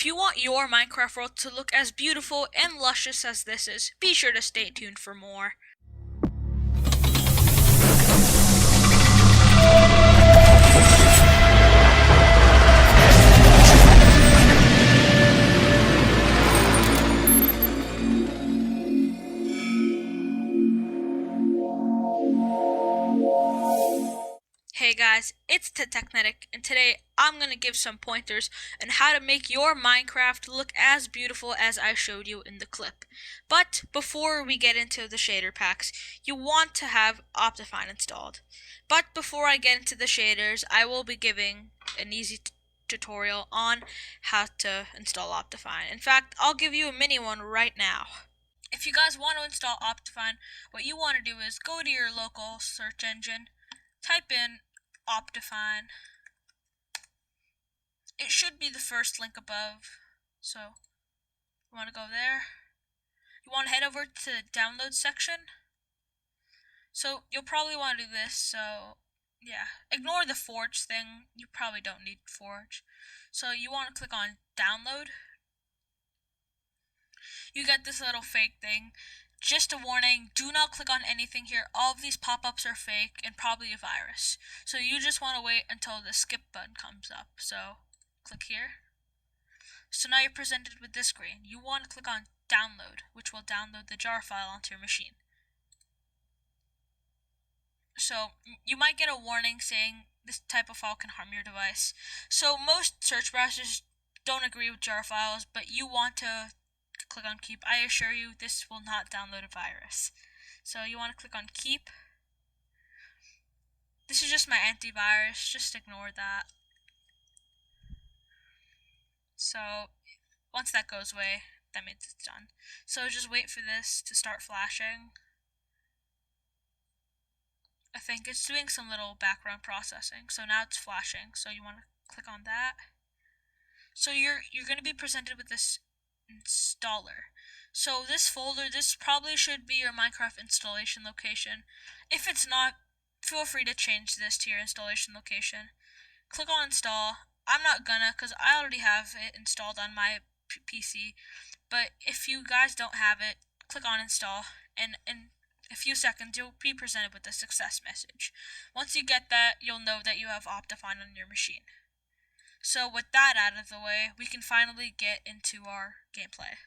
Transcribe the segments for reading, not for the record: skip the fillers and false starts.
If you want your Minecraft world to look as beautiful and luscious as this is, be sure to stay tuned for more. Hey guys, it's Technetic, and today I'm going to give some pointers on how to make your Minecraft look as beautiful as I showed you in the clip. But before we get into the shader packs, you want to have Optifine installed. But before I get into the shaders, I will be giving an easy tutorial on how to install Optifine. In fact, I'll give you a mini one right now. If you guys want to install Optifine, what you want to do is go to your local search engine, type in Optifine. It should be the first link above. So you want to go there. You want to head over to the download section. So you'll probably want to do this. So yeah, ignore the Forge thing. You probably don't need Forge. So you want to click on download. You get this little fake thing. Just a warning, do not click on anything here. All of these pop-ups are fake and probably a virus. So you just want to wait until the skip button comes up. So click here. So now you're presented with this screen. You want to click on download, which will download the jar file onto your machine. So you might get a warning saying this type of file can harm your device. So most search browsers don't agree with jar files, but you want to click on keep. I assure you this will not download a virus. So you want to click on keep. This is just my antivirus, just ignore that. So once that goes away, that means it's done. So just wait for this to start flashing. I think it's doing some little background processing. So now it's flashing. So you want to click on that. So you're going to be presented with this installer. So this folder, this probably should be your Minecraft installation location. If it's not, feel free to change this to your installation location. Click on install. I'm not gonna, because I already have it installed on my PC. But if you guys don't have it, click on install, and in a few seconds you'll be presented with a success message. Once you get that, you'll know that you have Optifine on your machine. So with that out of the way, we can finally get into our gameplay.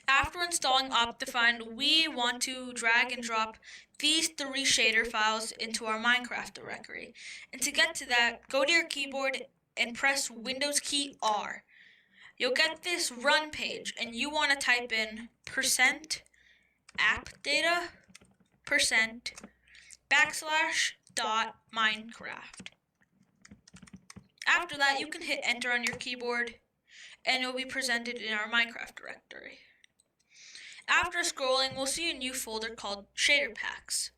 After installing Optifine, we want to drag and drop these 3 shader files into our Minecraft directory. And to get to that, go to your keyboard and press Windows key R. You'll get this run page, and you want to type in %appdata %\.minecraft. After that, you can hit enter on your keyboard, and you'll be presented in our Minecraft directory. After scrolling, we'll see a new folder called Shader Packs.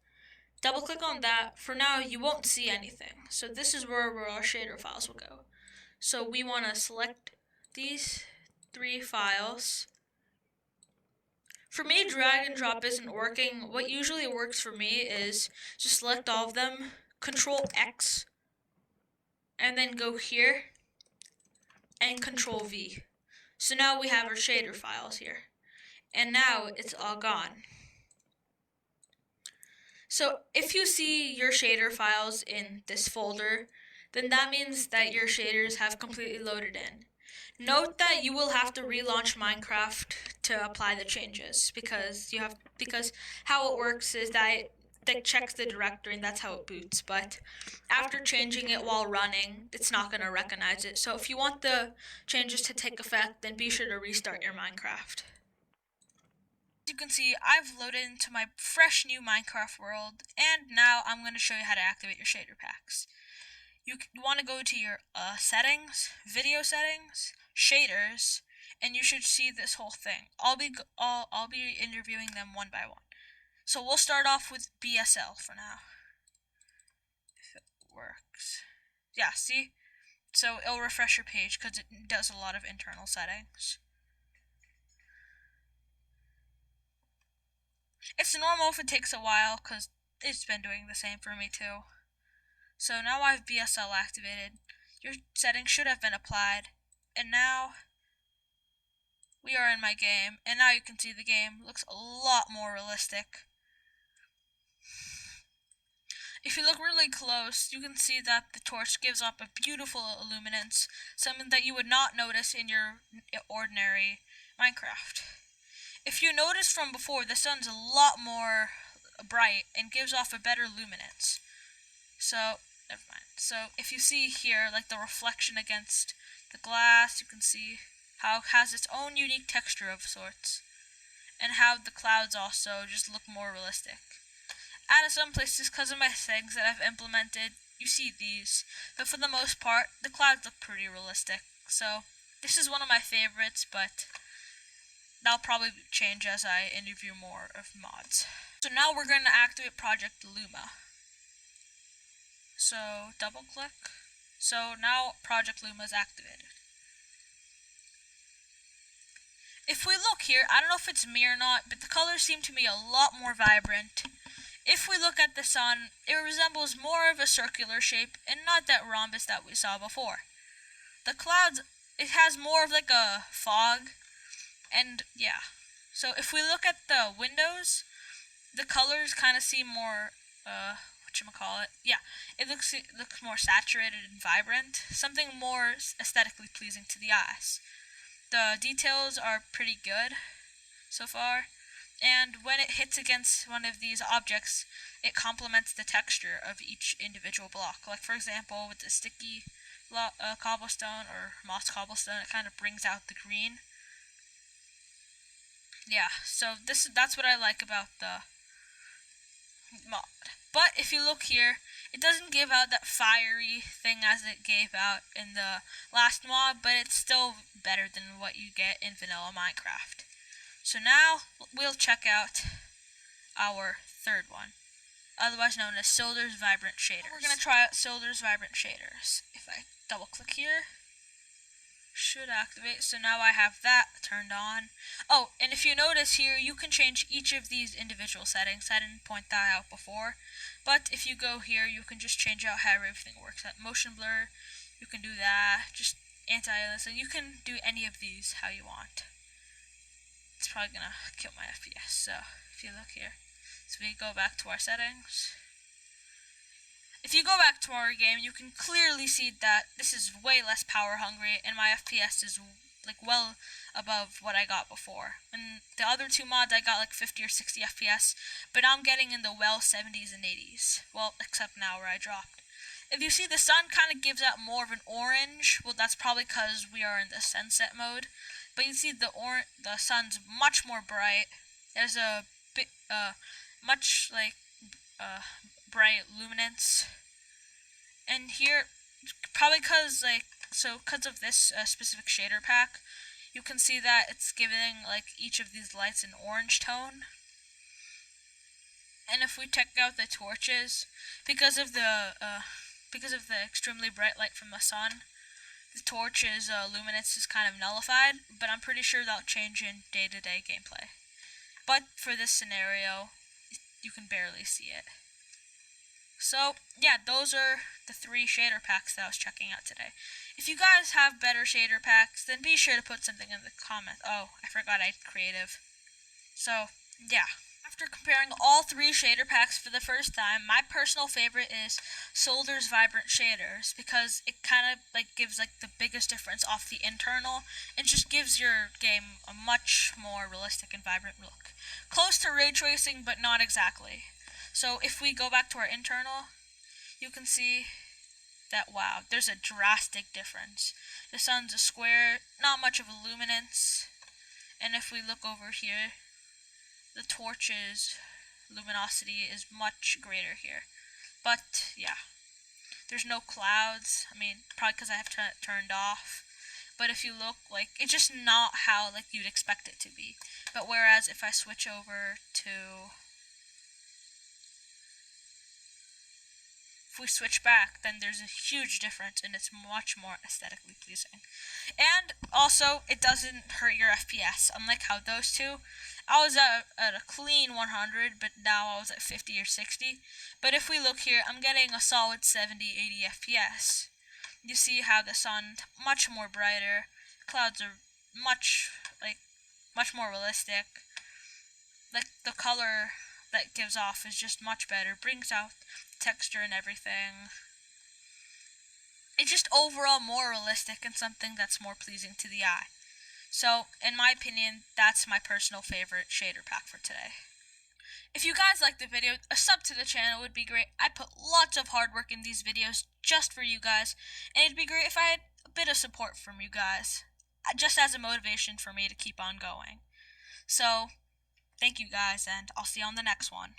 Double click on that. For now, you won't see anything. So this is where our shader files will go. So we want to select these 3 files. For me, drag and drop isn't working. What usually works for me is just select all of them, Control X, and then go here, and Control V. So now we have our shader files here. And now it's all gone. So if you see your shader files in this folder, then that means that your shaders have completely loaded in. Note that you will have to relaunch Minecraft to apply the changes because how it works is that it checks the directory and that's how it boots, but after changing it while running, it's not going to recognize it. So if you want the changes to take effect, then be sure to restart your Minecraft. As you can see, I've loaded into my fresh new Minecraft world, and now I'm going to show you how to activate your shader packs. You want to go to your settings, video settings, shaders, and you should see this whole thing. I'll be interviewing them one by one. So we'll start off with BSL for now. If it works. Yeah, see? So it'll refresh your page because it does a lot of internal settings. It's normal if it takes a while because it's been doing the same for me too. So now I have BSL activated. Your settings should have been applied. And now we are in my game, and now you can see the game looks a lot more realistic. If you look really close, you can see that the torch gives off a beautiful illuminance, something that you would not notice in your ordinary Minecraft. If you notice from before, the sun's a lot more bright and gives off a better luminance. So, never mind. So, if you see here, like the reflection against the glass, you can see how it has its own unique texture of sorts. And how the clouds also just look more realistic. At some places, because of my settings that I've implemented, you see these. But for the most part, the clouds look pretty realistic. So, this is one of my favorites, but that'll probably change as I interview more of mods. So now we're going to activate projectLUMA. So, double click. So now projectLUMA is activated. If we look here, I don't know if it's me or not, but the colors seem to be a lot more vibrant. If we look at the sun, it resembles more of a circular shape and not that rhombus that we saw before. The clouds, it has more of like a fog, and yeah. So if we look at the windows, the colors kind of seem more, it looks more saturated and vibrant, something more aesthetically pleasing to the eyes. The details are pretty good so far, and when it hits against one of these objects, it complements the texture of each individual block. Like for example, with the sticky cobblestone or moss cobblestone, it kind of brings out the green. Yeah, so that's what I like about the mod. But if you look here, it doesn't give out that fiery thing as it gave out in the last mod, but it's still better than what you get in vanilla Minecraft. So now we'll check out our third one, otherwise known as Sildurs Vibrant Shaders. We're going to try out Sildurs Vibrant Shaders. If I double click here, should activate. So now I have that turned on. Oh, and if you notice here, you can change each of these individual settings. I didn't point that out before, but if you go here, you can just change out how everything works. That motion blur, you can do that. Just anti-aliasing, you can do any of these how you want. It's probably gonna kill my FPS. So if you look here, so we go back to our settings. If you go back to our game, you can clearly see that this is way less power hungry, and my FPS is like well above what I got before. And the other two mods, I got like 50 or 60 FPS, but now I'm getting in the well 70s and 80s. Well, except now where I dropped. If you see, the sun kind of gives out more of an orange. Well, that's probably because we are in the sunset mode. But you see the sun's much more bright. There's a bit much like bright luminance. And here, probably because of this specific shader pack, you can see that it's giving like each of these lights an orange tone. And if we check out the torches, because of the extremely bright light from the sun, the torch's luminance is kind of nullified. But I'm pretty sure that'll change in day-to-day gameplay. But for this scenario, you can barely see it. So, yeah, those are the 3 shader packs that I was checking out today. If you guys have better shader packs, then be sure to put something in the comments. Oh, I forgot I had creative. So, yeah. After comparing all 3 shader packs for the first time, my personal favorite is Sildurs Vibrant Shaders, because it kind of like gives like the biggest difference off the internal, and just gives your game a much more realistic and vibrant look. Close to ray tracing, but not exactly. So if we go back to our internal, you can see that, wow, there's a drastic difference. The sun's a square, not much of a luminance, and if we look over here, the torch's luminosity is much greater here. But yeah, there's no clouds. I mean, probably because I have it turned off. But if you look, like, it's just not how like you'd expect it to be. But whereas if I switch over to, if we switch back, then there's a huge difference, and it's much more aesthetically pleasing. And also, it doesn't hurt your FPS, unlike how those two, I was at a clean 100, but now I was at 50 or 60. But if we look here, I'm getting a solid 70, 80 FPS. You see how the sun's much more brighter, clouds are much, like, much more realistic. Like the color that gives off is just much better, brings out texture and everything. It's just overall more realistic and something that's more pleasing to the eye. So, in my opinion, that's my personal favorite shader pack for today. If you guys like the video, a sub to the channel would be great. I put lots of hard work in these videos just for you guys, and it'd be great if I had a bit of support from you guys, just as a motivation for me to keep on going. So, thank you guys, and I'll see you on the next one.